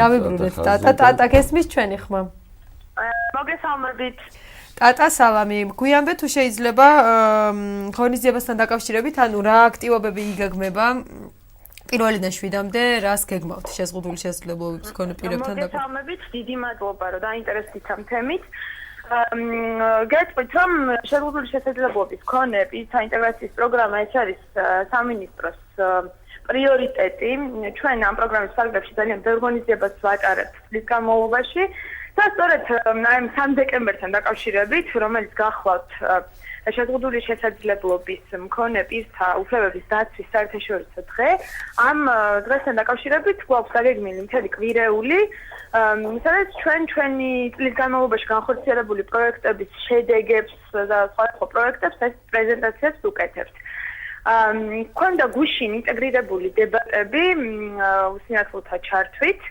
დავიბრუნეთ ტატა გესმის ჩვენი ხმა. მოგესალმებით. ტატა სალამი. გვიანბე თუ შეიძლება ღონისძიებასთან დაკავშირებით, ანუ რა აქტივობები იგეგმება პირველიდან 7-მდე, რას გეგმავთ შეზღუდული შესაძლებლობების მქონე პირებთან დაკავშირებით? მოგესალმებით, დიდი მადლობა, რომ დაინტერესდით ამ თემით. გეტყვით, რომ შეზღუდული შესაძლებლობების მქონე პირთა ინტეგრაციის პროგრამა ეს არის სამინისტროს პრიორიტეტი. ჩვენ ამ პროგრამის ფარგლებში ძალიან ბევრ ღონისძიებას ვატარებთ წლის განმავლობაში და სწორედ აი 3 დეკემბერთან დაკავშირებით, რომელიც გახლავთ შეზღუდული შესაძლებლობის მქონე პირთა უფლებების დაცვის საერთაშორისო დღე, ამ დღესთან დაკავშირებით გვაქვს დაგეგმილი მთელი კვირეული, სადაც ჩვენი წლის განმავლობაში განხორციელებული პროექტების შედეგებს და სხვა პროექტებს ეს პრეზენტაციას ვუკეთებთ. Ქონდა გუშინ ინტეგრირებული დებატები უსინათლოთა ჩართვით.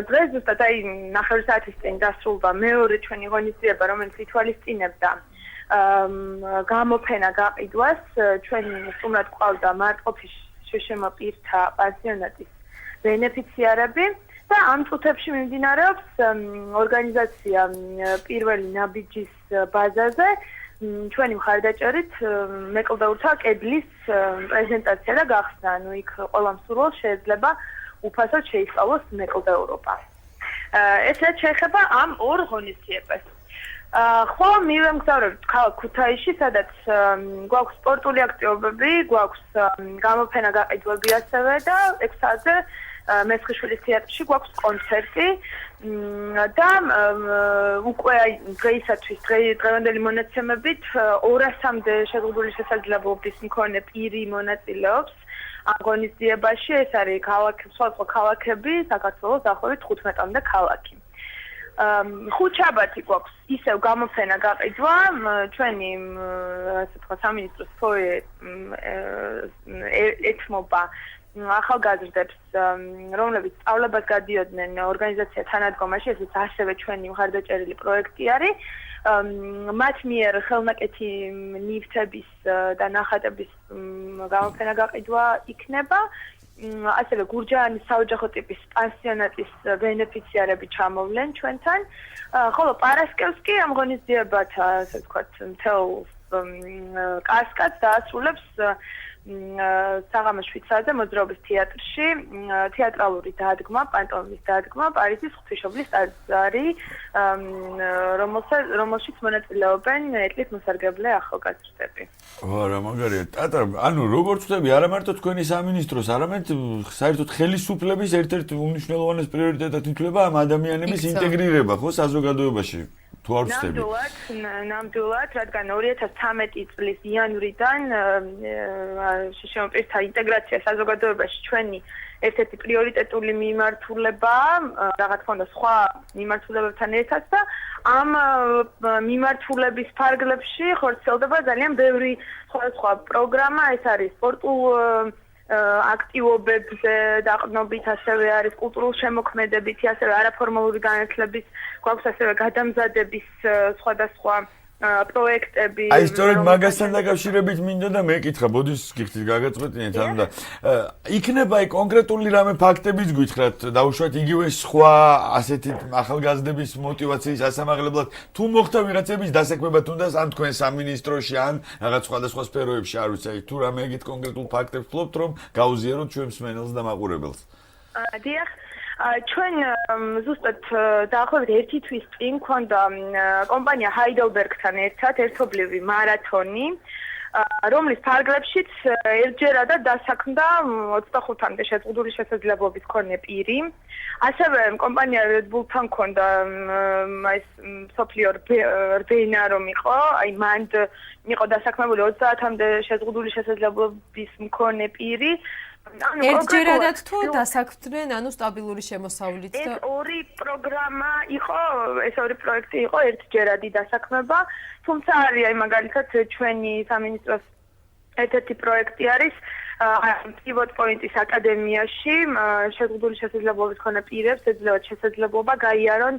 დღეს ზუსტად აი 9 საათის წინ დასრულდა მეორე ჩვენი ღონისძიება, რომელიც ითვალისწინებდა გამოფენა გაყიდვას. ჩვენ სტუმრად ყავდა მარტყოფის შშმ პირთა პანსიონატის ბენეფიციარები და ამ წუთებში მიმდინარეობს ორგანიზაცია პირველი ნაბიჯის ბაზაზე ჩვენი მხარდაჭერით მეკლდეურთა კედლის პრეზენტაცია და გახსნა, ანუ იქ ყველა მსურველს შეიძლება უფასოდ შეისწავლოს მეკლდეურობა. ეს რაც შეეხება ამ ორ ღონისძიებას. ხო, მივემგზავრებთ ქალაქ ქუთაისში, სადაც გვაქვს სპორტული აქტივობები, გვაქვს გამოფენა გაყიდვები ასევე და 6 საათზე მესხიშვილის თეატრში გვაქვს კონცერტი და უკვე დღეისათვის დღევანდელი მონაცემებით 200-მდე შეზღუდული შესაძლებლობის მქონე პირი მონაწილეობს ამ ღონისძიებაში. ეს არის სხვა ქალაქები, საქართველოს დაახლოებით 15-მდე ქალაქი. ხუთშაბათი გვაქვს ისევ გამოფენა გაყიდვა, ჩვენი ასე ვთქვათ სამინისტროს ფოიე ეთმობა ახალგაზრდებს, რომლებიც სწავლებას გადიოდნენ ორგანიზაცია თანადგომაში, ესეც ასევე ჩვენი მხარდაჭერილი პროექტი არის. მათ მიერ ხელნაკეთი ნივთების და ნახატების გამოფენა გაყიდვა იქნება. ასევე გურჯაანის საოჯახო ტიპის პანსიონატის ბენეფიციარები ჩამოვლენ ჩვენთან. ხოლო პარასკევს კი ამ ღონისძიებათა, ასე ვთქვათ, მთელ კასკადს დაასრულებს საღამოს 7 საათზე მოძრაობის თეატრში თეატრალური დადგმა, პანტომიმის დადგმა პარიზის ღვთისმშობლის ტაძარი, რომელშიც მონაწილეობენ ეტლით მოსარგებლე ახალგაზრდები. რა მაგარია. ტატა, ანუ როგორც ვთქვი, არა მარტო თქვენი სამინისტროს, არამედ საერთოდ ხელისუფლების ერთ-ერთ უმნიშვნელოვანეს პრიორიტეტად ითვლება ამ ადამიანების ინტეგრირება, ხო, საზოგადოებაში. თუ არ ვწდები. ნამდვილად, რადგან 2013 წლის იანვრიდან შშმ პირთა ინტეგრაცია საზოგადოებაში ჩვენი ერთ-ერთი პრიორიტეტული მიმართულებაა, რა თქმა უნდა, სხვა მიმართულებებთან ერთად და ამ მიმართულების ფარგლებში ხორციელდება ძალიან ბევრი სხვადასხვა პროგრამა, ეს არის სპორტულ აქტივობებზე დაყრდნობით, ასევე არის კულტურულ შემოქმედებითი, ასევე არაფორმალური განათლების, გვაქვს ასევე გადამზადების სხვადასხვა პროექტები. აი სწორედ მაგასთან დაკავშირებით მინდა და მეკითხა, ბოდიშს გიხდით გაგაწყვეტინეთ, ანუ და იქნება აი კონკრეტული რამე ფაქტებიც გითხრათ, დაუშვათ იგივე სხვა ასეთი ახალგაზრდების мотиваციის ასამაღლებლად, თუ მოხდა ვიღაცების დასაქმება თუნდაც ან თქვენ სამინისტროში, ან რაღაც სხვადასხვა სფეროებში, არ ვიცი, თუ რამე ეგეთ კონკრეტულ ფაქტებს ფლობთ, რომ გაუზიაროთ ჩვენ მსმენელს და მაყურებელს. დიახ. ჩვენ ზუსტად დაახლოებით 1 თვის წინ გვქონდა კომპანია Heidelberg-თან ერთად ერთობლივი მარათონი, რომლის ფარგლებშიც ერთჯერადად დასაქმდა 25-მდე შეზღუდული შესაძლებლობის მქონე პირი. ასევე კომპანია Red Bull-თან მქონდა ეს სოფლიო რბენა რომ იყო, აი მანდ იყო დასაქმებული 30-მდე შეზღუდული შესაძლებლობის მქონე პირი. ერთჯერადად თუ დასაქმდნენ, ანუ სტაბილური შემოსავლით და ეს ორი პროგრამა იყო, ეს ორი პროექტი იყო ერთჯერადი დასაქმება, თუმცა არის აი მაგალითად ჩვენი სამინისტროს ერთ-ერთი პროექტი არის პივოტ პოინტის აკადემიაში შეზღუდული შესაძლებლობის მქონე პირებს ეძლევათ შესაძლებლობა გაიარონ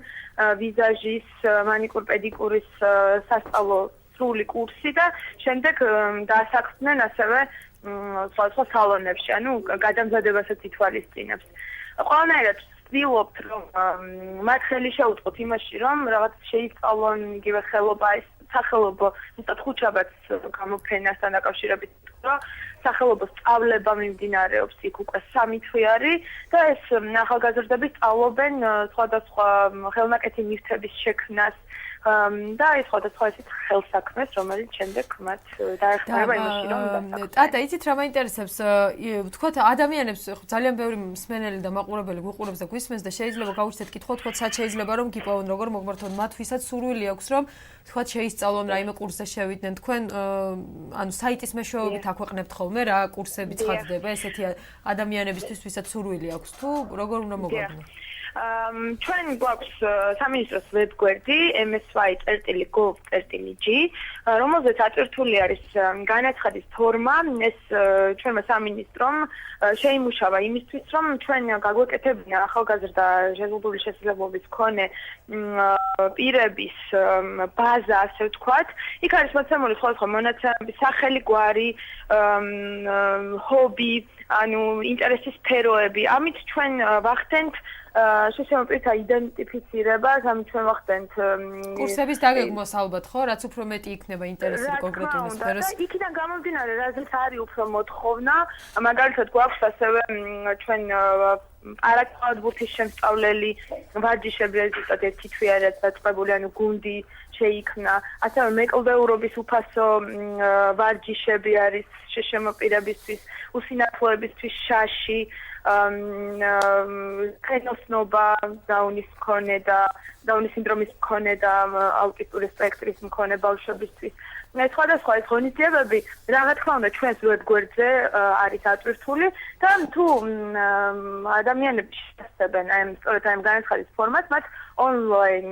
ვიზაჟის, მანიკურ პედიკურის სასწავლო სრული კურსი და შემდეგ დასაქმდნენ ასევე სხვა სალონებში, ანუ გადამზადებასაც ითვალისწინებს. ყველანაირად ვცდილობთ რომ მათ ხელი შეუწყოთ იმაში რომ რაღაც შეისწავლონ იგივე ხელობა ეს სახელობო ზუსტად ხუჩაბაც გამოფენასთან დაკავშირებით რომ სახელობო სწავლება მიმდინარეობს იქ უკვე 3 თვე არის და ეს ახალგაზრდები სწავლობენ სხვადასხვა ხელნაკეთი ნივთების შექმნას და ეს სხვადასხვა ისეთ ხელსაქმეს, რომელიც შემდეგ მათ დაეხმარება იმაში, რომ დასაქმდნენ. ტატა, იცით რა მაინტერესებს? ვთქვათ, ადამიანებს ძალიან ბევრი მსმენელი და მაყურებელი გვიყურებს და გვისმენს და შეიძლება გაუჩნდეთ კითხვა, ვთქვათ, სად შეიძლება რომ გიპოვონ, როგორ მოგმართონ, მათთვისაც სურვილი აქვს, რომ ვთქვათ, შეისწავლონ რაიმე კურსზე შევიდნენ. თქვენ ანუ საიტის მეშვეობით აქვეყნებთ ხოლმე რა კურსები ცხადდება, ესეთი ადამიანებისთვის, ვისაც სურვილი აქვს თუ როგორ უნდა მოგვიყვანოთ? ჩვენ გვაქვს სამინისტროს ვებგვერდი msy.gov.g, რომელზეც აწერთული არის განაცხადის ფორმა, ეს ჩვენმა სამინისტრომ შეიმუშავა იმისთვის, რომ ჩვენ გაგვეკეთებინა ახალგაზრდა შეზღუდული შესაძლებლობის მქონე პირების ბაზა, ასე ვთქვათ. იქ არის მოცემული სხვადასხვა მონაცემები, სახელი, გვარი, ჰობი, ანუ ინტერესის სფეროები. ამით ჩვენ ვახდენთ შესაძლოა პირთა იდენტიფიცირებას, ამით ჩვენ ვახდენთ კურსების დაგეგმვას ალბათ, ხო? რაც უფრო მეტი იქნება ინტერესი კონკრეტული სფეროს. და იქიდან გამომდინარე, რაზეც არის უფრო მოთხოვნა, მაგალითად გვაქვს ასევე ჩვენ არაკლუბის შემსწავლელი ვარჯიშები ზუსტად ერთი თვე არის დაწყებული, ანუ გუნდი შეიქმნა, ასევე მეკლდეურობის უფასო ვარჯიშები არის შეშემოპირებისთვის, უსინათლოებისთვის შაში, ქენოსნობა, დაუნის მქონე და დაუნის სინდრომის მქონე და აუტისტური სპექტრის მქონე ბავშვებისთვის. სხვადასხვა ეს ღონისძიებები, რა თქმა უნდა, ჩვენს ვებგვერდზე არის აწვრთული და თუ ადამიანები შეესწებენ სწორედ ამ განაცხადის ფორმატს, მათ ონლაინ